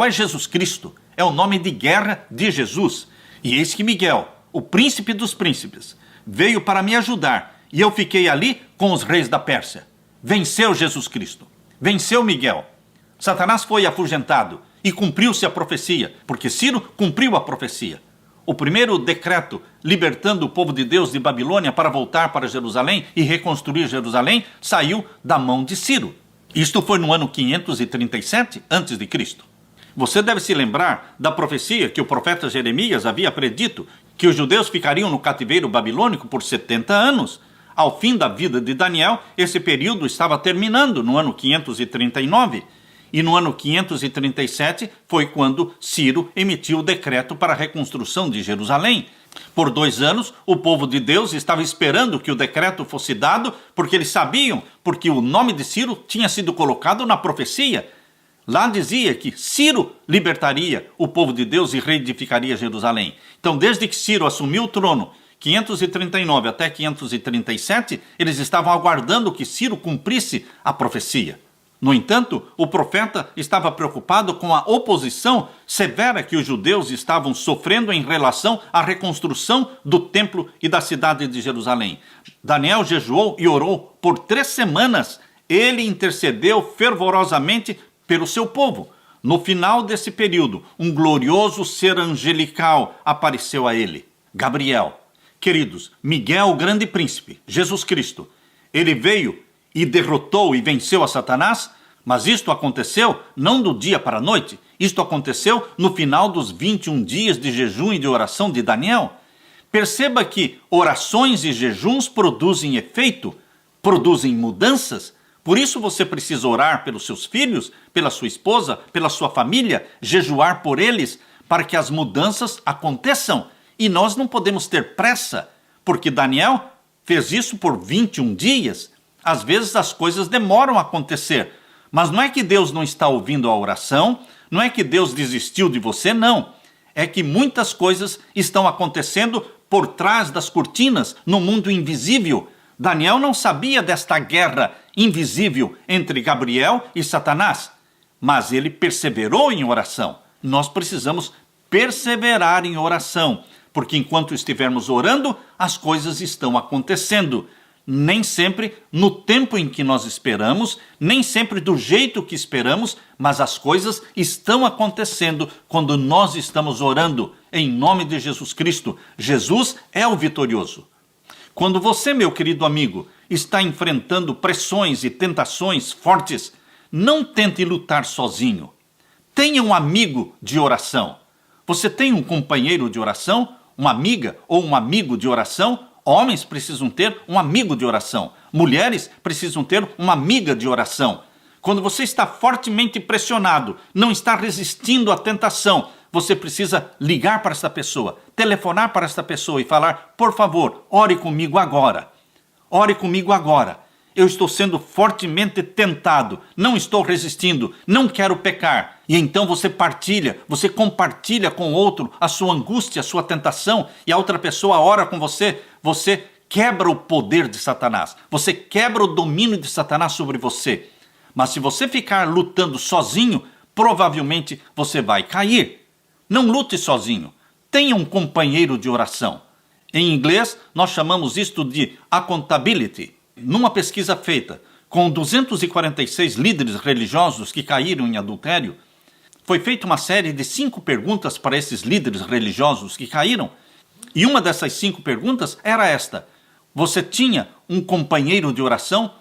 é Jesus Cristo, é o nome de guerra de Jesus. E eis que Miguel, o príncipe dos príncipes, veio para me ajudar, e eu fiquei ali com os reis da Pérsia. Venceu Jesus Cristo, venceu Miguel. Satanás foi afugentado e cumpriu-se a profecia, porque Ciro cumpriu a profecia. O primeiro decreto libertando o povo de Deus de Babilônia para voltar para Jerusalém e reconstruir Jerusalém saiu da mão de Ciro. Isto foi no ano 537 a.C. Você deve se lembrar da profecia que o profeta Jeremias havia predito, que os judeus ficariam no cativeiro babilônico por 70 anos. Ao fim da vida de Daniel, esse período estava terminando no ano 539. E no ano 537 foi quando Ciro emitiu o decreto para a reconstrução de Jerusalém. Por 2 anos, o povo de Deus estava esperando que o decreto fosse dado, porque eles sabiam, porque o nome de Ciro tinha sido colocado na profecia. Lá dizia que Ciro libertaria o povo de Deus e reedificaria Jerusalém. Então, desde que Ciro assumiu o trono, 539 até 537, eles estavam aguardando que Ciro cumprisse a profecia. No entanto, o profeta estava preocupado com a oposição severa que os judeus estavam sofrendo em relação à reconstrução do templo e da cidade de Jerusalém. Daniel jejuou e orou por 3 semanas. Ele intercedeu fervorosamente pelo seu povo. No final desse período, um glorioso ser angelical apareceu a ele, Gabriel. Queridos, Miguel, o grande príncipe, Jesus Cristo, ele veio e derrotou e venceu a Satanás, mas isto aconteceu não do dia para a noite, isto aconteceu no final dos 21 dias de jejum e de oração de Daniel. Perceba que orações e jejuns produzem efeito, produzem mudanças. Por isso você precisa orar pelos seus filhos, pela sua esposa, pela sua família, jejuar por eles, para que as mudanças aconteçam. E nós não podemos ter pressa, porque Daniel fez isso por 21 dias. Às vezes as coisas demoram a acontecer, mas não é que Deus não está ouvindo a oração, não é que Deus desistiu de você, não. É que muitas coisas estão acontecendo por trás das cortinas, no mundo invisível. Daniel não sabia desta guerra invisível entre Gabriel e Satanás, mas ele perseverou em oração. Nós precisamos perseverar em oração, porque enquanto estivermos orando, as coisas estão acontecendo. Nem sempre no tempo em que nós esperamos, nem sempre do jeito que esperamos, mas as coisas estão acontecendo quando nós estamos orando em nome de Jesus Cristo. Jesus é o vitorioso. Quando você, meu querido amigo, está enfrentando pressões e tentações fortes, não tente lutar sozinho. Tenha um amigo de oração. Você tem um companheiro de oração, uma amiga ou um amigo de oração? Homens precisam ter um amigo de oração. Mulheres precisam ter uma amiga de oração. Quando você está fortemente pressionado, não está resistindo à tentação, você precisa ligar para esta pessoa, telefonar para esta pessoa e falar: por favor, ore comigo agora. Ore comigo agora. Eu estou sendo fortemente tentado, não estou resistindo, não quero pecar. E então você compartilha com o outro a sua angústia, a sua tentação, e a outra pessoa ora com você. Você quebra o poder de Satanás, você quebra o domínio de Satanás sobre você. Mas se você ficar lutando sozinho, provavelmente você vai cair. Não lute sozinho, tenha um companheiro de oração. Em inglês, nós chamamos isto de accountability. Numa pesquisa feita com 246 líderes religiosos que caíram em adultério, foi feita uma série de 5 perguntas para esses líderes religiosos que caíram. E uma dessas 5 perguntas era esta: você tinha um companheiro de oração?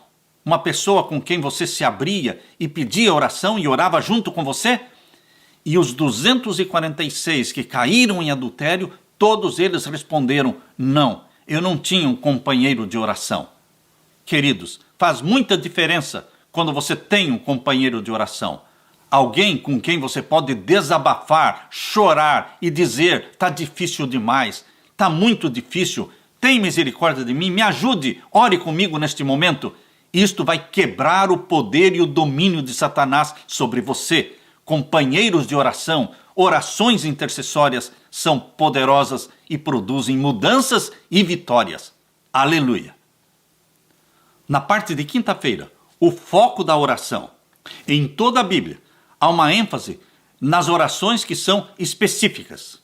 Uma pessoa com quem você se abria e pedia oração e orava junto com você? E os 246 que caíram em adultério, todos eles responderam: não, eu não tinha um companheiro de oração. Queridos, faz muita diferença quando você tem um companheiro de oração. Alguém com quem você pode desabafar, chorar e dizer: está difícil demais, está muito difícil, tem misericórdia de mim, me ajude, ore comigo neste momento. Isto vai quebrar o poder e o domínio de Satanás sobre você. Companheiros de oração, orações intercessórias são poderosas e produzem mudanças e vitórias. Aleluia! Na parte de quinta-feira, o foco da oração. Em toda a Bíblia, há uma ênfase nas orações que são específicas.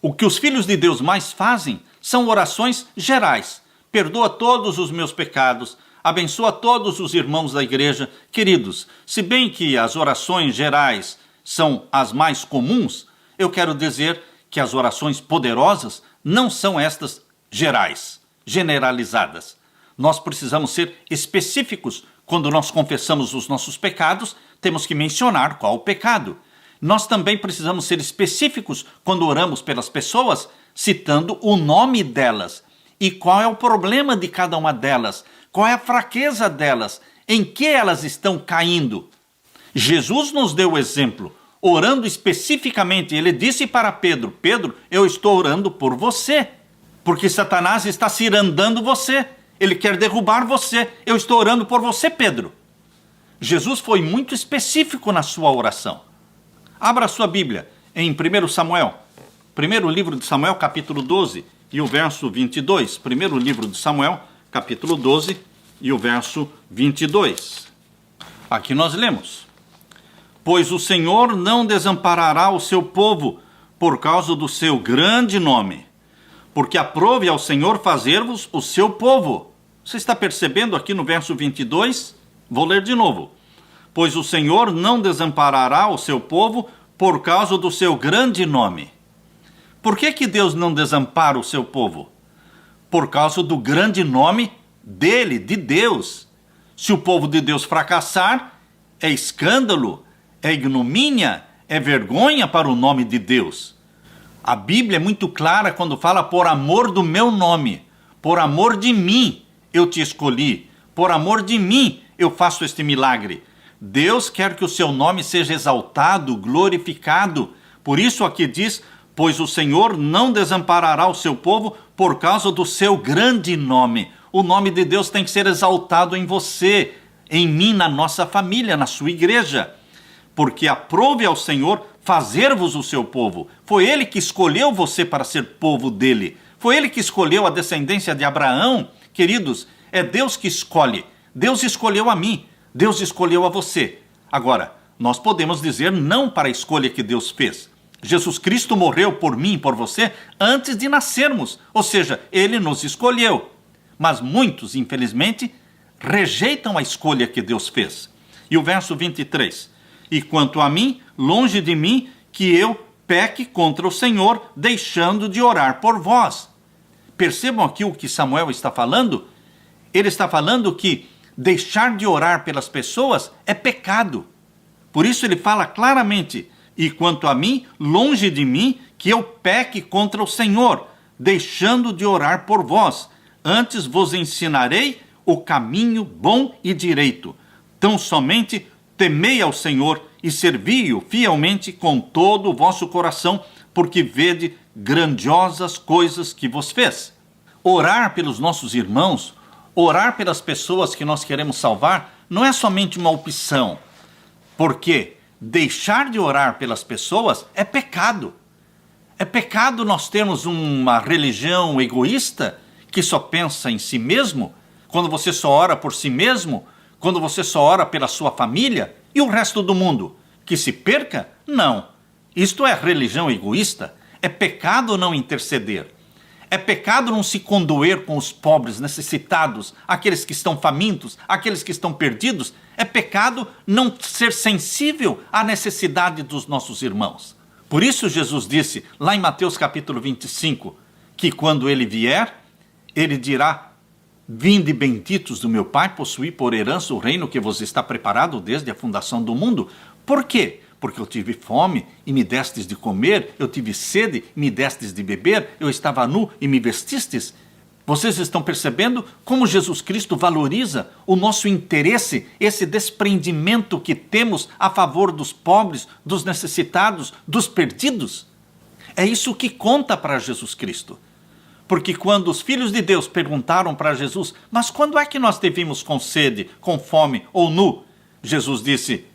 O que os filhos de Deus mais fazem são orações gerais. Perdoa todos os meus pecados, abençoa todos os irmãos da igreja. Queridos, se bem que as orações gerais são as mais comuns, eu quero dizer que as orações poderosas não são estas gerais, generalizadas. Nós precisamos ser específicos. Quando nós confessamos os nossos pecados, temos que mencionar qual o pecado. Nós também precisamos ser específicos quando oramos pelas pessoas, citando o nome delas. E qual é o problema de cada uma delas? Qual é a fraqueza delas? Em que elas estão caindo? Jesus nos deu o exemplo, orando especificamente. Ele disse para Pedro: Pedro, eu estou orando por você, porque Satanás está cirandando você. Ele quer derrubar você. Eu estou orando por você, Pedro. Jesus foi muito específico na sua oração. Abra a sua Bíblia em 1 Samuel. Primeiro livro de Samuel, capítulo 12 e o verso 22. Primeiro livro de Samuel, capítulo 12 e o verso 22. Aqui nós lemos: pois o Senhor não desamparará o seu povo por causa do seu grande nome, porque aprove ao Senhor fazer-vos o seu povo. Você está percebendo aqui no verso 22? Vou ler de novo. Pois o Senhor não desamparará o seu povo por causa do seu grande nome. Por que Deus não desampara o seu povo? Por causa do grande nome dele, de Deus. Se o povo de Deus fracassar, é escândalo, é ignomínia, é vergonha para o nome de Deus. A Bíblia é muito clara quando fala: por amor do meu nome, por amor de mim eu te escolhi, por amor de mim eu faço este milagre. Deus quer que o seu nome seja exaltado, glorificado. Por isso aqui diz: pois o Senhor não desamparará o seu povo por causa do seu grande nome. O nome de Deus tem que ser exaltado em você, em mim, na nossa família, na sua igreja. Porque aprove ao Senhor fazer-vos o seu povo. Foi Ele que escolheu você para ser povo dele. Foi Ele que escolheu a descendência de Abraão. Queridos, é Deus que escolhe. Deus escolheu a mim. Deus escolheu a você. Agora, nós podemos dizer não para a escolha que Deus fez. Jesus Cristo morreu por mim e por você antes de nascermos. Ou seja, Ele nos escolheu. Mas muitos, infelizmente, rejeitam a escolha que Deus fez. E o verso 23. E quanto a mim, longe de mim, que eu peque contra o Senhor, deixando de orar por vós. Percebam aqui o que Samuel está falando? Ele está falando que deixar de orar pelas pessoas é pecado. Por isso ele fala claramente: e quanto a mim, longe de mim, que eu peque contra o Senhor, deixando de orar por vós. Antes vos ensinarei o caminho bom e direito. Tão somente temei ao Senhor e servi-o fielmente com todo o vosso coração, porque vede grandiosas coisas que vos fez. Orar pelos nossos irmãos, orar pelas pessoas que nós queremos salvar, não é somente uma opção. Porque deixar de orar pelas pessoas é pecado. É pecado nós termos uma religião egoísta que só pensa em si mesmo, quando você só ora por si mesmo, quando você só ora pela sua família, e o resto do mundo que se perca? Não. Isto é religião egoísta. É pecado não interceder. É pecado não se condoer com os pobres, necessitados, aqueles que estão famintos, aqueles que estão perdidos. É pecado não ser sensível à necessidade dos nossos irmãos. Por isso Jesus disse, lá em Mateus capítulo 25, que quando ele vier, ele dirá: vinde benditos do meu Pai, possuí por herança o reino que vos está preparado desde a fundação do mundo. Por quê? Porque eu tive fome e me destes de comer, eu tive sede e me destes de beber, eu estava nu e me vestistes. Vocês estão percebendo como Jesus Cristo valoriza o nosso interesse, esse desprendimento que temos a favor dos pobres, dos necessitados, dos perdidos? É isso que conta para Jesus Cristo. Porque quando os filhos de Deus perguntaram para Jesus, mas quando é que nós te vimos com sede, com fome ou nu? Jesus disse,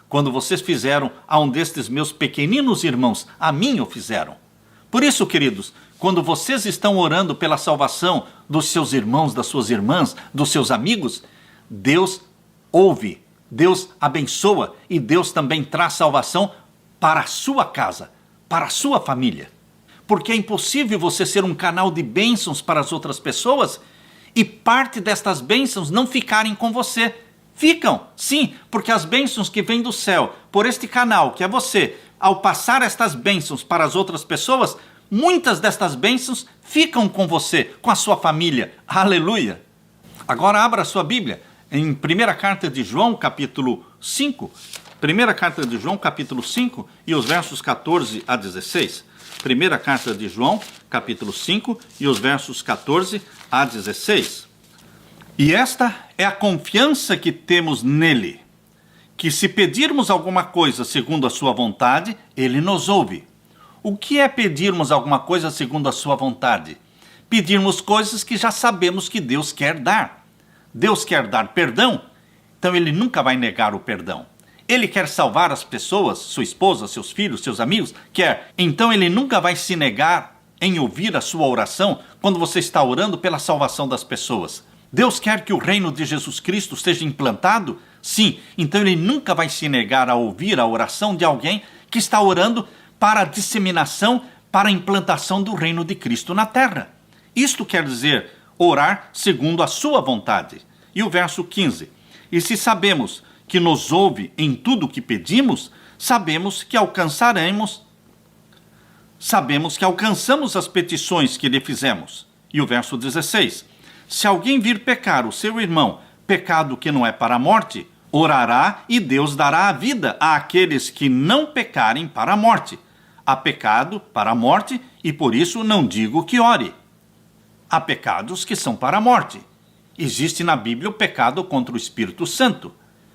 quando vocês fizeram a um destes meus pequeninos irmãos, a mim o fizeram. Por isso, queridos, quando vocês estão orando pela salvação dos seus irmãos, das suas irmãs, dos seus amigos, Deus ouve, Deus abençoa e Deus também traz salvação para a sua casa, para a sua família. Porque é impossível você ser um canal de bênçãos para as outras pessoas e parte destas bênçãos não ficarem com você. Ficam, sim, porque as bênçãos que vêm do céu por este canal, que é você, ao passar estas bênçãos para as outras pessoas, muitas destas bênçãos ficam com você, com a sua família. Aleluia! Agora abra a sua Bíblia em 1ª Carta de João, capítulo 5. 1ª Carta de João, capítulo 5 e os versos 14 a 16. 1ª Carta de João, capítulo 5 e os versos 14 a 16. E esta é a confiança que temos nele, que se pedirmos alguma coisa segundo a sua vontade, ele nos ouve. O que é pedirmos alguma coisa segundo a sua vontade? Pedirmos coisas que já sabemos que Deus quer dar. Deus quer dar perdão, então ele nunca vai negar o perdão. Ele quer salvar as pessoas, sua esposa, seus filhos, seus amigos, quer. Então ele nunca vai se negar em ouvir a sua oração quando você está orando pela salvação das pessoas. Deus quer que o reino de Jesus Cristo seja implantado? Sim, então ele nunca vai se negar a ouvir a oração de alguém que está orando para a disseminação, para a implantação do reino de Cristo na terra. Isto quer dizer orar segundo a sua vontade. E o verso 15. E se sabemos que nos ouve em tudo o que pedimos, sabemos que alcançamos as petições que lhe fizemos. E o verso 16. Se alguém vir pecar o seu irmão, pecado que não é para a morte, orará e Deus dará a vida àqueles que não pecarem para a morte. Há pecado para a morte e por isso não digo que ore. Há pecados que são para a morte. Existe na Bíblia o pecado contra o Espírito Santo.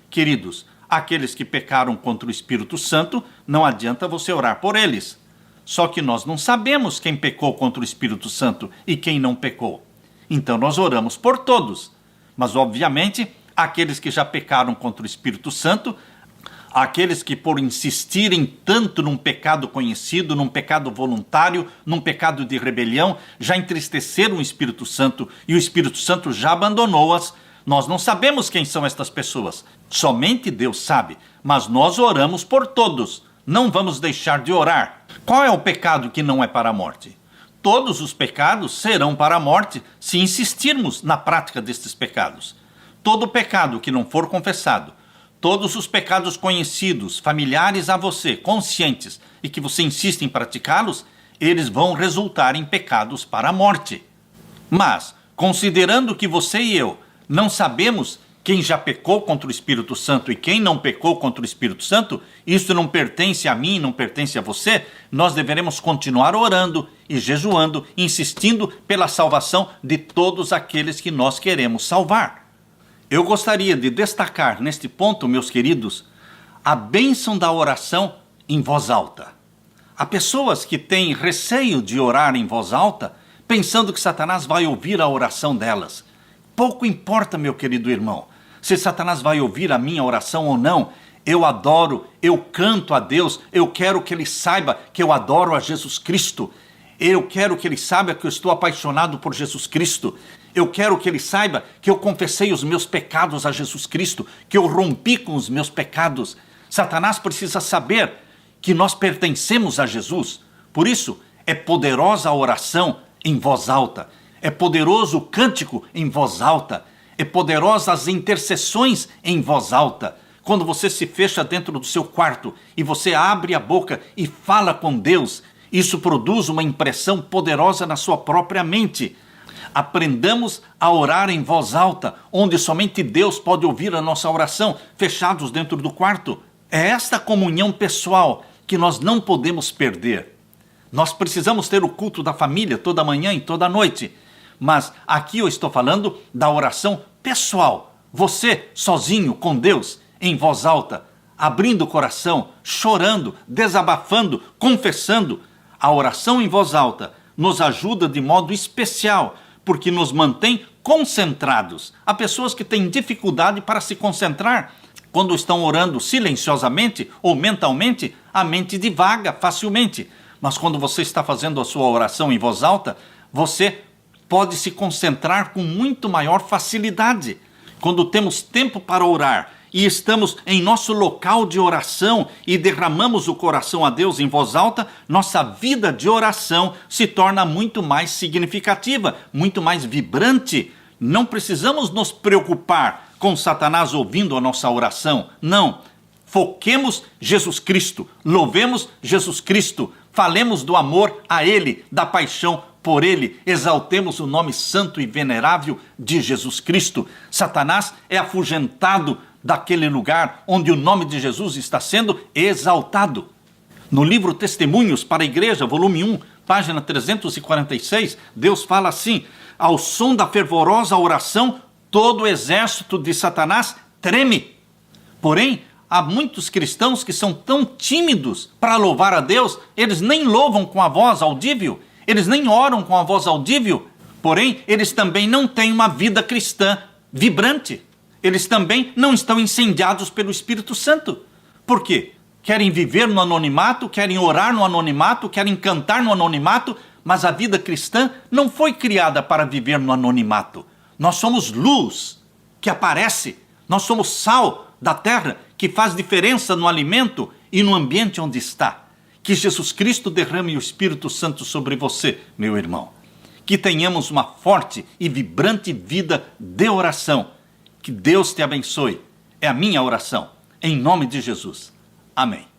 Queridos, aqueles que pecaram contra o Espírito Santo, não adianta você orar por eles. Só que nós não sabemos quem pecou contra o Espírito Santo e quem não pecou. Então nós oramos por todos. Mas, obviamente, aqueles que já pecaram contra o Espírito Santo, aqueles que por insistirem tanto num pecado conhecido, num pecado voluntário, num pecado de rebelião, já entristeceram o Espírito Santo e o Espírito Santo já abandonou-as. Nós não sabemos quem são estas pessoas. Somente Deus sabe. Mas nós oramos por todos. Não vamos deixar de orar. Qual é o pecado que não é para a morte? Todos os pecados serão para a morte se insistirmos na prática destes pecados. Todo pecado que não for confessado, todos os pecados conhecidos, familiares a você, conscientes, e que você insiste em praticá-los, eles vão resultar em pecados para a morte. Mas, considerando que você e eu não sabemos quem já pecou contra o Espírito Santo e quem não pecou contra o Espírito Santo, isso não pertence a mim, não pertence a você, nós deveremos continuar orando e jejuando, insistindo pela salvação de todos aqueles que nós queremos salvar. Eu gostaria de destacar neste ponto, meus queridos, a bênção da oração em voz alta. Há pessoas que têm receio de orar em voz alta, pensando que Satanás vai ouvir a oração delas. Pouco importa, meu querido irmão, se Satanás vai ouvir a minha oração ou não. Eu adoro, eu canto a Deus, eu quero que ele saiba que eu adoro a Jesus Cristo. Eu quero que ele saiba que eu estou apaixonado por Jesus Cristo. Eu quero que ele saiba que eu confessei os meus pecados a Jesus Cristo, que eu rompi com os meus pecados. Satanás precisa saber que nós pertencemos a Jesus. Por isso, é poderosa a oração em voz alta. É poderoso o cântico em voz alta. É poderosa as intercessões em voz alta. Quando você se fecha dentro do seu quarto e você abre a boca e fala com Deus, isso produz uma impressão poderosa na sua própria mente. Aprendamos a orar em voz alta, onde somente Deus pode ouvir a nossa oração, fechados dentro do quarto. É esta comunhão pessoal que nós não podemos perder. Nós precisamos ter o culto da família toda manhã e toda noite. Mas aqui eu estou falando da oração pessoal. Você sozinho com Deus, em voz alta, abrindo o coração, chorando, desabafando, confessando. A oração em voz alta nos ajuda de modo especial, porque nos mantém concentrados. Há pessoas que têm dificuldade para se concentrar. Quando estão orando silenciosamente ou mentalmente, a mente divaga facilmente. Mas quando você está fazendo a sua oração em voz alta, você pode se concentrar com muito maior facilidade. Quando temos tempo para orar e estamos em nosso local de oração e derramamos o coração a Deus em voz alta, nossa vida de oração se torna muito mais significativa, muito mais vibrante. Não precisamos nos preocupar com Satanás ouvindo a nossa oração. Não. Foquemos Jesus Cristo, louvemos Jesus Cristo, falemos do amor a Ele, da paixão por Ele, exaltemos o nome santo e venerável de Jesus Cristo. Satanás é afugentado daquele lugar onde o nome de Jesus está sendo exaltado. No livro Testemunhos para a Igreja, volume 1, página 346, Deus fala assim: ao som da fervorosa oração, todo o exército de Satanás treme. Porém, há muitos cristãos que são tão tímidos para louvar a Deus, eles nem louvam com a voz audível, eles nem oram com a voz audível, porém, eles também não têm uma vida cristã vibrante. Eles também não estão incendiados pelo Espírito Santo. Por quê? Querem viver no anonimato, querem orar no anonimato, querem cantar no anonimato, mas a vida cristã não foi criada para viver no anonimato. Nós somos luz que aparece, nós somos sal da terra que faz diferença no alimento e no ambiente onde está. Que Jesus Cristo derrame o Espírito Santo sobre você, meu irmão. Que tenhamos uma forte e vibrante vida de oração. Que Deus te abençoe. É a minha oração. Em nome de Jesus. Amém.